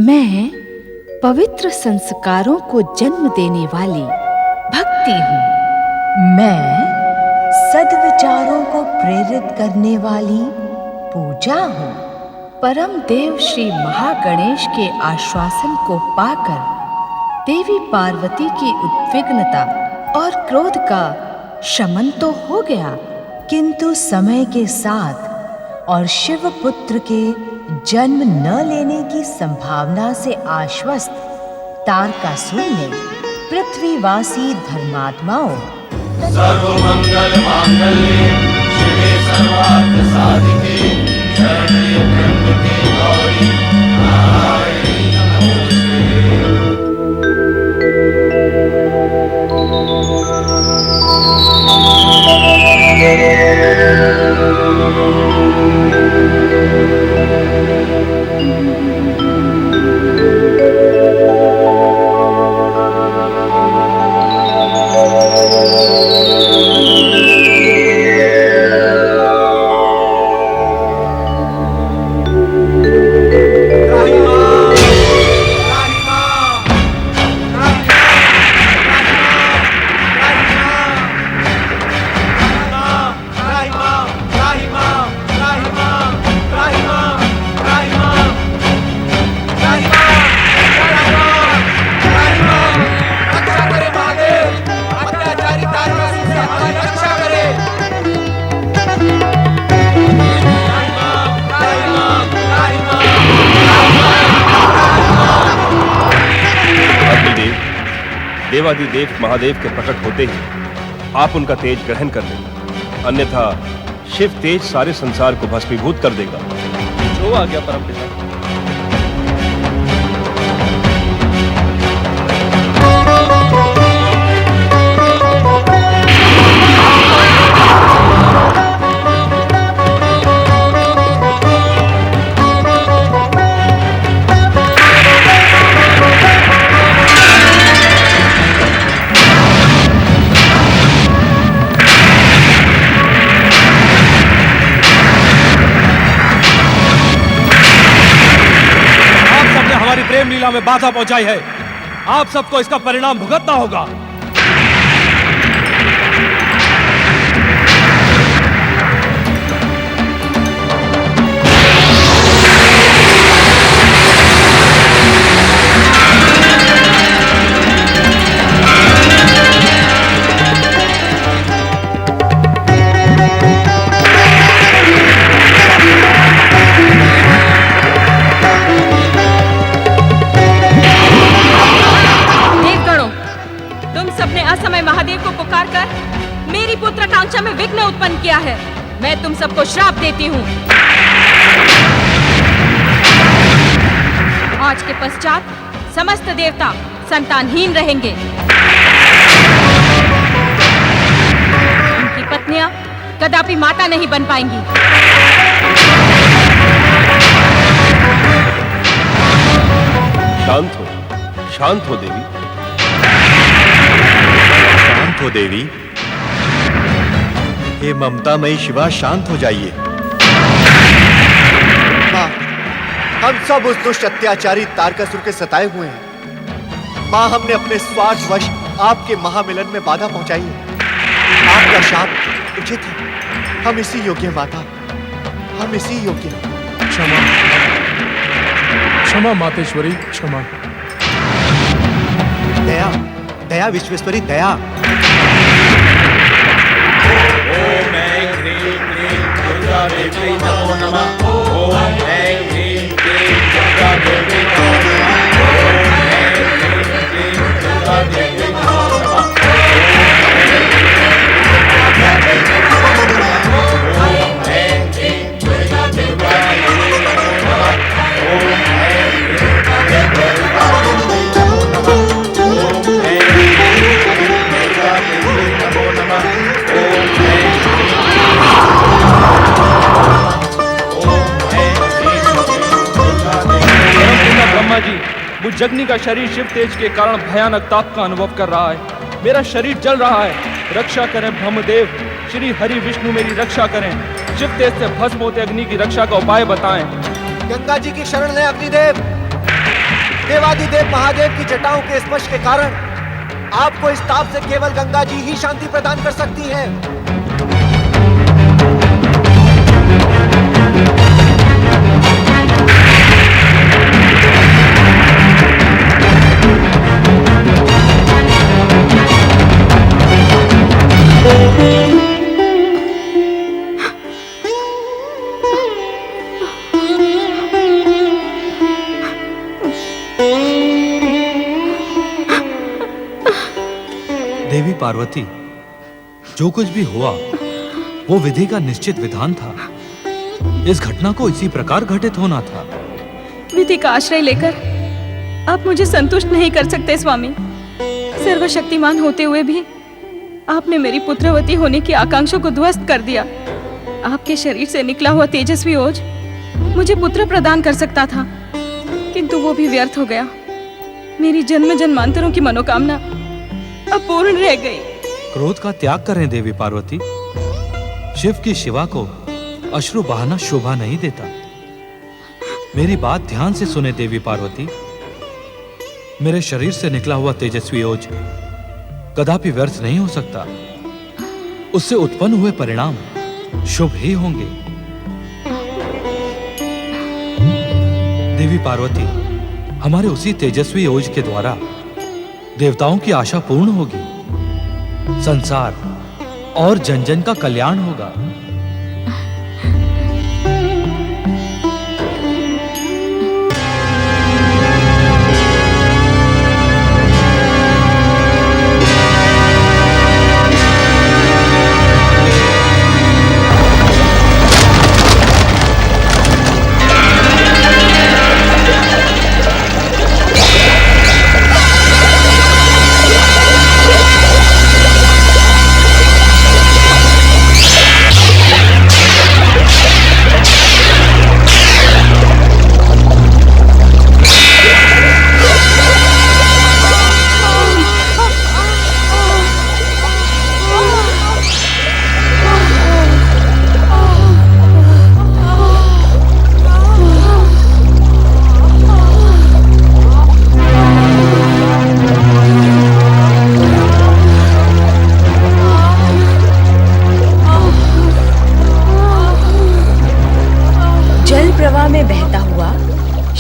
मैं पवित्र संस्कारों को जन्म देने वाली भक्ति हूँ। मैं सद्विचारों को प्रेरित करने वाली पूजा हूँ। परम देव श्री महागणेश के आश्वासन को पाकर देवी पार्वती की उद्विग्नता और क्रोध का शमन तो हो गया, किंतु समय के साथ और शिव पुत्र के जन्म न लेने की संभावना से आश्वस्त तारकासुर ने पृथ्वीवासी धर्मात्माओं सर्वमंगल मांगल्ये शिवे सर्वार्थ साधिके शरण्ये त्र्यंबके गौरी नारायणी देवादिदेव महादेव के प्रकट होते ही आप उनका तेज ग्रहण कर लें, अन्यथा शिव तेज सारे संसार को भस्मीभूत कर देगा। जो आ गया परमपिता। प्रेम लीला में बाधा पहुंचाई है, आप सबको इसका परिणाम भुगतना होगा। महादेव को पुकार कर मेरी पुत्रकांक्षा में विघ्न उत्पन्न किया है। मैं तुम सबको श्राप देती हूँ। आज के पश्चात समस्त देवता संतानहीन रहेंगे। उनकी पत्नियां कदापि माता नहीं बन पाएंगी। शांत हो देवी। शांत हो देवी। हे ममतामयी शिवा, शांत हो जाइए। माँ, हम सब उस दुष्ट अत्याचारी तारकासुर के सताए हुए हैं। माँ, हमने अपने स्वार्थवश आपके महामिलन में बाधा पहुंचाई है। आपका शाप उचित है। हम इसी योग्य हैं माता, हम इसी योग्य हैं। क्षमा, क्षमा मातेश्वरी, क्षमा। दया, दया विश्वेश्वरी, दया। ओम ऐं ह्रीं क्लीं दुर्गा देवी नमो नमः। ओम ऐं ह्रीं क्लीं दुर्गा देवी नमो नमः। ओम ऐं ह्रीं क्लीं दुर्गा देवी नमो नमः। ओम ऐं ह्रीं दुर्गा देवी नमो नमः। ओम ऐं ह्रीं दुर्गा देवी नमो नमः। ओम ऐं ह्रीं दुर्गा देवी नमो नमः। ब्रह्मा जी, मुझ जगनी का शरीर शिव तेज के कारण भयानक ताप का अनुभव कर रहा है। मेरा शरीर जल रहा है। रक्षा करें ब्रह्मदेव, श्री हरि विष्णु मेरी रक्षा करें। शिव तेज से भस्म होते अग्नि की रक्षा का उपाय बताएं। गंगा जी की शरण लें अग्निदेव। देवादिदेव महादेव की जटाओं के स्पर्श के कारण आपको इस ताप से केवल गंगा जी ही शांति प्रदान कर सकती हैं। देवी पार्वती, जो कुछ भी हुआ वो विधि का निश्चित विधान था। इस घटना को इसी प्रकार घटित होना था। विधि का आश्रय लेकर आप मुझे संतुष्ट नहीं कर सकते स्वामी। सर्वशक्तिमान होते हुए भी आपने मेरी पुत्रवती होने की आकांक्षा को ध्वस्त कर दिया। आपके शरीर से निकला हुआ तेजस्वी ओज मुझे पुत्र प्रदान कर सकता था, किंतु वो भी व्यर्थ हो गया। मेरी जन्म जन्मांतरों की मनोकामना अपूर्ण रह गई। क्रोध का त्याग करें देवी पार्वती। शिव की शिवा को अश्रु बहाना शोभा नहीं देता। मेरी बात ध्यान से सुने देवी पार्वती। मेरे शरीर से निकला हुआ तेजस्वी ओज कदापि व्यर्थ नहीं हो सकता। उससे उत्पन्न हुए परिणाम शुभ ही होंगे। देवी पार्वती, हमारे उसी तेजस्वी ओज के द्वारा देवताओं की आशा पूर्ण होगी। संसार और जन जन का कल्याण होगा।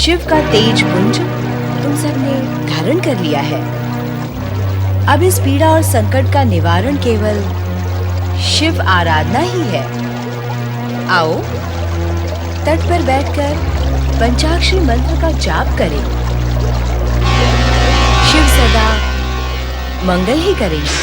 शिव का तेज पुंज तुम सबने धारण कर लिया है। अब इस पीड़ा और संकट का निवारण केवल शिव आराधना ही है। आओ तट पर बैठकर पंचाक्षरी मंत्र का जाप करें। शिव सदा मंगल ही करेंगे।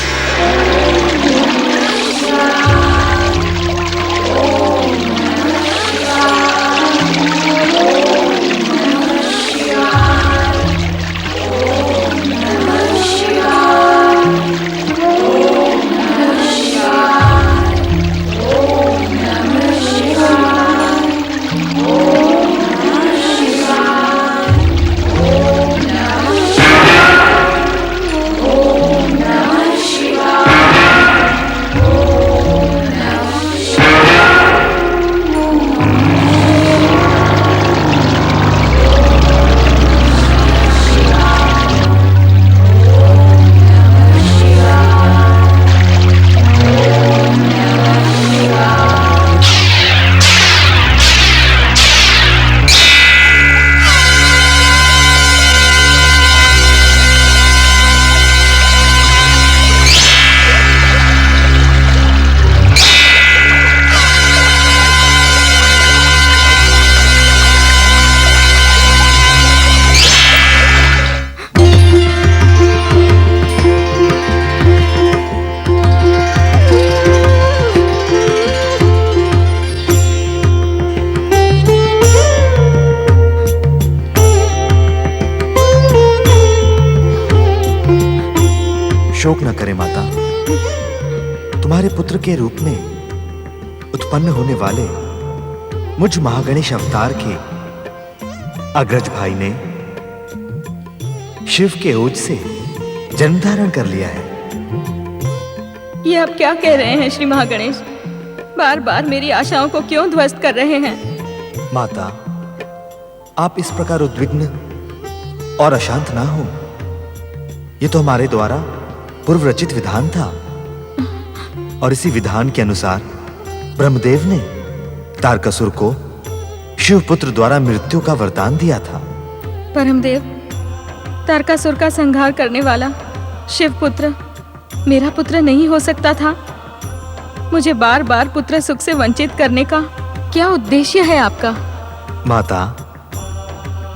शोक न करें माता। तुम्हारे पुत्र के रूप में उत्पन्न होने वाले मुझ महागणेश अवतार के अग्रज भाई ने शिव के ओज से जन्म धारण कर लिया है। ये आप क्या कह रहे हैं श्री महागणेश? बार बार मेरी आशाओं को क्यों ध्वस्त कर रहे हैं? माता, आप इस प्रकार उद्विग्न और अशांत ना हो। ये तो हमारे द्वारा पूर्व रचित विधान था और इसी विधान के अनुसार ब्रह्मदेव ने तारकासुर को शिवपुत्र द्वारा मृत्यु का वरदान दिया था। परमदेव, तारकासुर का संहार करने वाला शिवपुत्र मेरा पुत्र नहीं हो सकता था। मुझे बार बार पुत्र सुख से वंचित करने का क्या उद्देश्य है आपका? माता,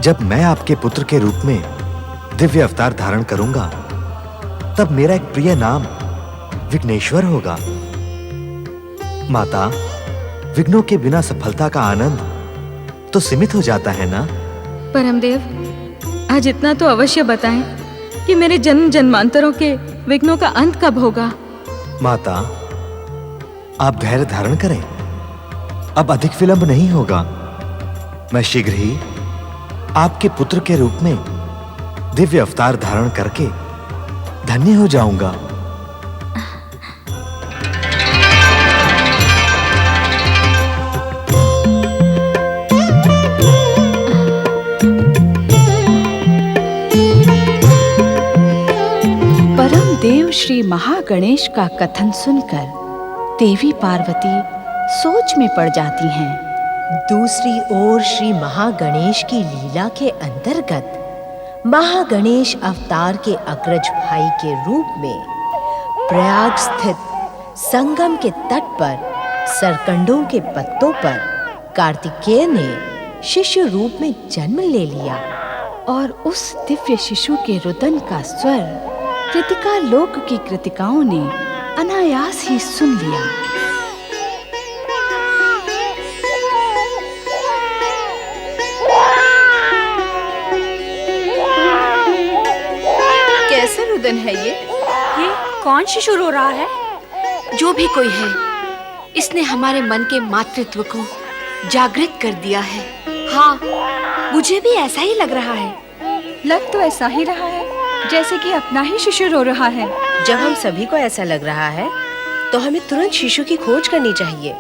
जब मैं आपके पुत्र के रूप में दिव्य अवतार धारण करूंगा, तब मेरा एक प्रिय नाम विघ्नेश्वर होगा। माता, विघ्नों के बिना सफलता का आनंद तो सीमित हो जाता है ना? परमदेव, आज इतना तो अवश्य बताएं कि मेरे जन्म जन्मांतरों के विघ्नों का अंत कब होगा? माता, आप धैर्य धारण करें। अब अधिक विलंब नहीं होगा। मैं शीघ्र ही आपके पुत्र के रूप में दिव्य अवतार धारण करके धन्य हो जाऊंगा। परम देव श्री महागणेश का कथन सुनकर देवी पार्वती सोच में पड़ जाती हैं। दूसरी ओर श्री महागणेश की लीला के अंतर्गत महागणेश अवतार के अग्रज भाई के रूप में प्रयाग स्थित संगम के तट पर सरकंडों के पत्तों पर कार्तिकेय ने शिशु रूप में जन्म ले लिया और उस दिव्य शिशु के रुदन का स्वर कृतिका लोक की कृतिकाओं ने अनायास ही सुन लिया। कैसा रुदन है ये कौन शिशु रो रहा है? जो भी कोई है, इसने हमारे मन के मातृत्व को जागृत कर दिया है। हाँ, मुझे भी ऐसा ही लग रहा है। लग तो ऐसा ही रहा है जैसे कि अपना ही शिशु रो रहा है। जब हम सभी को ऐसा लग रहा है तो हमें तुरंत शिशु की खोज करनी चाहिए।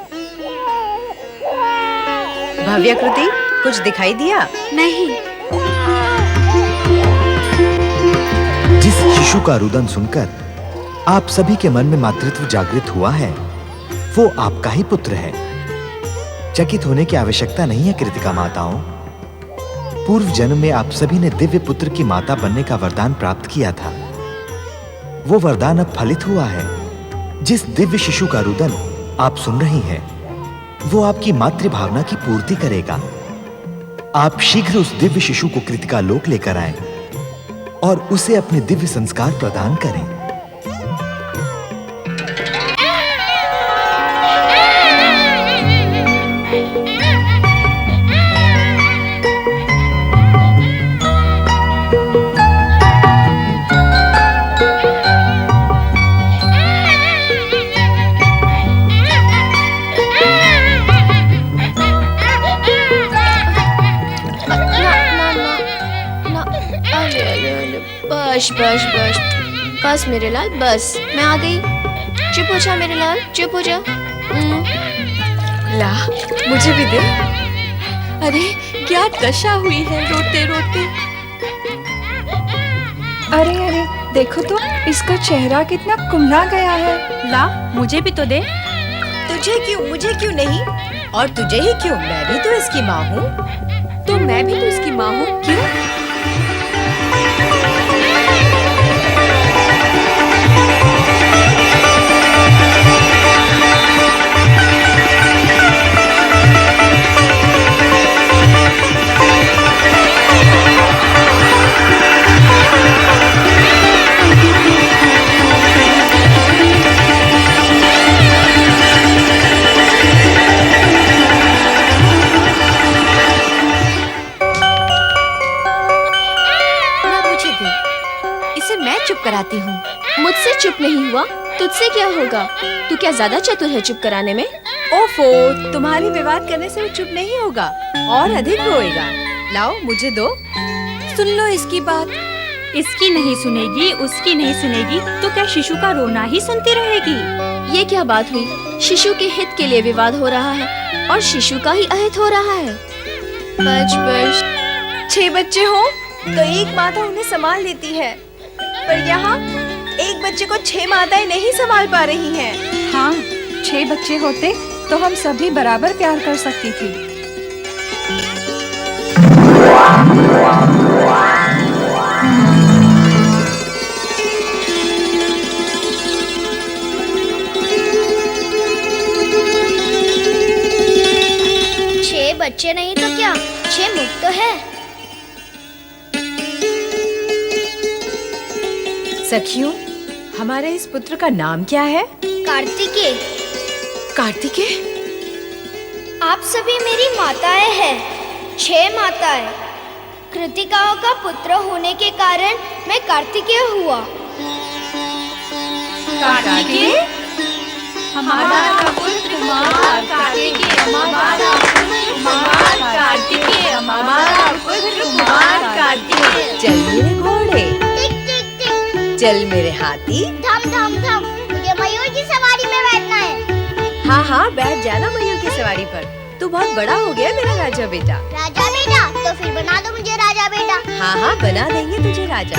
भव्याकृति, कुछ दिखाई दिया? नहीं। जिस शिशु का रुदन सुनकर आप सभी के मन में मातृत्व जागृत हुआ है, वो आपका ही पुत्र है। चकित होने की आवश्यकता नहीं है कृतिका माताओं। पूर्व जन्म में आप सभी ने दिव्य पुत्र की माता बनने का वरदान प्राप्त किया था। वो वरदान अब फलित हुआ है। जिस दिव्य शिशु का रुदन आप सुन रही हैं, वो आपकी मातृ भावना की पूर्ति करेगा। आप शीघ्र उस दिव्य शिशु को कृतिका लोक लेकर आएं और उसे अपने दिव्य संस्कार प्रदान करें। बस बस बस मेरे लाल, बस मैं आ गई। चुप हो जा मेरे लाल, चुप हो जा। ला, मुझे भी दे। अरे क्या दशा हुई है रोते रोते। अरे अरे, देखो तो इसका चेहरा कितना कुम्हला गया है। ला, मुझे भी तो दे। तुझे क्यों, मुझे क्यों नहीं? और तुझे ही क्यों? मैं भी तो इसकी माँ हूँ। तो मैं भी तो इसकी माँ हूँ। क्यों? कराती हूँ। मुझसे चुप नहीं हुआ, तुझसे क्या होगा? तू क्या ज्यादा चतुर है चुप कराने में? ओफो, तुम्हारी विवाद करने से वो चुप नहीं होगा और अधिक रोएगा। लाओ, मुझे दो। सुन लो इसकी बात। इसकी नहीं सुनेगी, उसकी नहीं सुनेगी, तो क्या शिशु का रोना ही सुनती रहेगी? ये क्या बात हुई? शिशु के हित के लिए विवाद हो रहा है और शिशु का ही अहित हो रहा है। बच 6 बच्चे हो तो एक माता उन्हें संभाल लेती है, पर यहाँ एक बच्चे को 6 माताएं नहीं संभाल पा रही हैं। हाँ, 6 बच्चे होते तो हम सभी बराबर प्यार कर सकती थी। बच्चे नहीं तो क्या, 6 मुख तो है। सखियों, हमारे इस पुत्र का नाम क्या है? कार्तिकेय। कार्तिकेय? आप सभी मेरी माताएं हैं, 6 माताएं। कृतिकाओं का पुत्र होने के कारण मैं कार्तिकेय हुआ। कार्तिकेय? हमारा पुत्र कुमार कार्तिकेय, हमारा पुत्र कुमार कार्तिकेय, हमारा पुत्र कुमार कार्तिकेय। चल मेरे घोड़े, टिक टिक टिक। चल मेरे हाथी, थम थम थम। मुझे मयूर की सवारी में बैठना है। हाँ हाँ, बैठ जाना मयूर की सवारी पर। तू बहुत बड़ा हो गया मेरा राजा बेटा। राजा बेटा? तो फिर बना दो मुझे राजा बेटा। हाँ हाँ, बना देंगे तुझे राजा।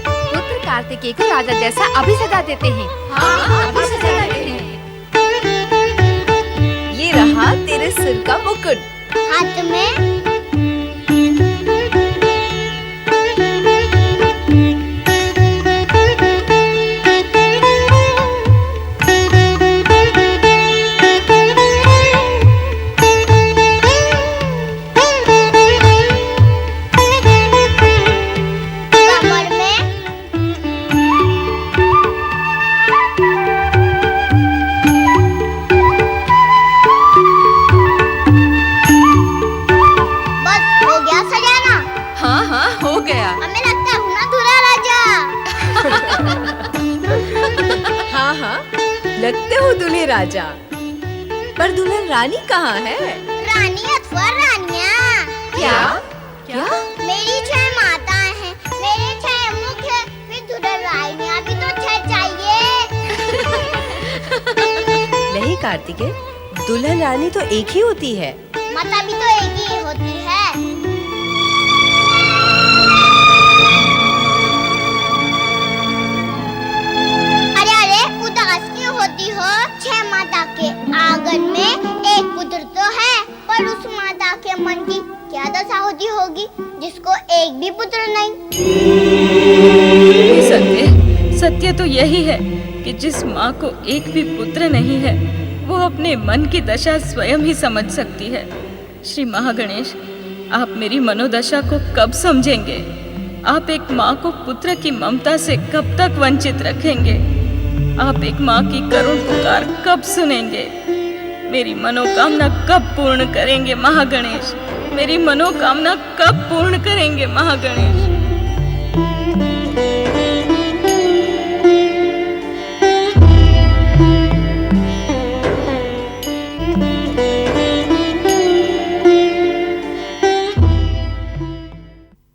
पुत्र कार्तिकेय को राजा जैसा अभी सजा देते हैं। हाँ, अभी सजा देते हैं। ये रहा तेरे सिर का मुकुट। हाथ में लगते हो दूल्हे राजा, पर दुल्हन रानी कहाँ है? रानी अथवा रानियाँ। क्या? क्या? मेरी 6 माताएं हैं, मेरे 6 मुख हैं, फिर दुल्हन रानियाँ भी तो 6 चाहिए। नहीं कार्तिकेय, दुल्हन रानी तो एक ही होती है। माता भी तो एक ही होती है। होती हो, 6 माता के आंगन में एक पुत्र तो है, पर उस माता के मन की क्या दशा होती होगी जिसको एक भी पुत्र नहीं। सत्य तो यही है कि जिस माँ को एक भी पुत्र नहीं है, वो अपने मन की दशा स्वयं ही समझ सकती है। श्री महागणेश, आप मेरी मनोदशा को कब समझेंगे? आप एक माँ को पुत्र की ममता से कब तक वंचित रखेंगे? आप एक माँ की करुण पुकार कब सुनेंगे? मेरी मनोकामना कब पूर्ण करेंगे महागणेश? मेरी मनोकामना कब पूर्ण करेंगे महागणेश?